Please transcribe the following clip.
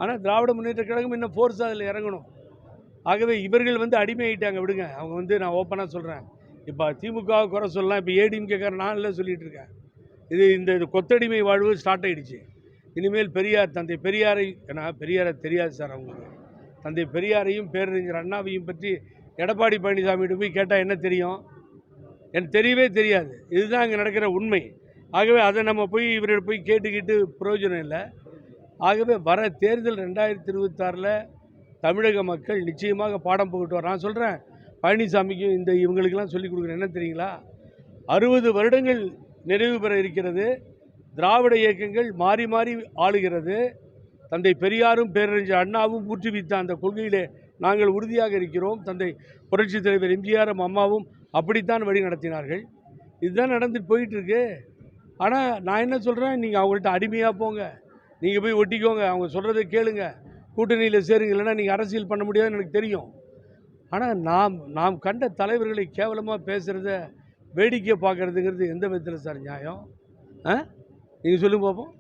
ஆனால் திராவிட முன்னேற்ற கழகம் இன்னும் ஃபோர்ஸாக அதில் இறங்கணும். ஆகவே இவர்கள் வந்து அடிமையாயிட்டாங்க. விடுங்க, அவங்க வந்து நான் ஓப்பனாக சொல்கிறேன். இப்போ திமுகவை குறை சொல்லலாம். இப்போ ஏடிஎம்கேக்கார நான் இல்லை சொல்லிகிட்டு இருக்கேன். இந்த கொத்தடிமை வாழ்வு ஸ்டார்ட் ஆகிடுச்சு. இனிமேல் பெரியார், தந்தை பெரியாரை, ஏன்னா பெரியாரை தெரியாது சார் அவங்களுக்கு. தந்தை பெரியாரையும் பேரறிஞர் அண்ணாவையும் பற்றி எடப்பாடி பழனிசாமிகிட்ட போய் கேட்டால் என்ன தெரியும்? எனக்கு தெரியவே தெரியாது. இதுதான் இங்கே நடக்கிற உண்மை. ஆகவே அதை நம்ம போய் இவர்கிட்ட போய் கேட்டுக்கிட்டு பிரயோஜனம் இல்லை. ஆகவே வர தேர்தல் 2026 தமிழக மக்கள் நிச்சயமாக பாடம் புகட்டுவார். நான் சொல்கிறேன், பழனிசாமிக்கும் இவங்களுக்கெல்லாம் சொல்லிக் கொடுக்குறேன். என்ன தெரியுங்களா, 60 வருடங்கள் நிறைவு பெற இருக்கிறது. திராவிட இயக்கங்கள் மாறி மாறி ஆளுகிறது. தந்தை பெரியாரும் பேரறிஞர் அண்ணாவும் ஊற்றுவித்த அந்த கொள்கையிலே நாங்கள் உறுதியாக இருக்கிறோம். தந்தை புரட்சித் தலைவர் எம்ஜிஆரும் அம்மாவும் அப்படித்தான் வழி நடத்தினார்கள். இதுதான் நடந்துட்டு போயிட்டுருக்கு. ஆனால் நான் என்ன சொல்கிறேன், நீங்கள் அவங்கள்ட்ட அடிமையாக போங்க, நீங்கள் போய் ஒட்டிக்கோங்க, அவங்க சொல்கிறத கேளுங்க, கூட்டணியில் சேருங்க, இல்லைன்னா நீங்கள் அரசியல் பண்ண முடியாதுன்னு எனக்கு தெரியும். ஆனால் நாம் கண்ட தலைவர்களை கேவலமாக பேசுகிறத வேடிக்கை பார்க்குறதுங்கிறது எந்த விதத்தில் சார் நியாயம்? நீங்கள் சொல்லுங்க பார்ப்போம்.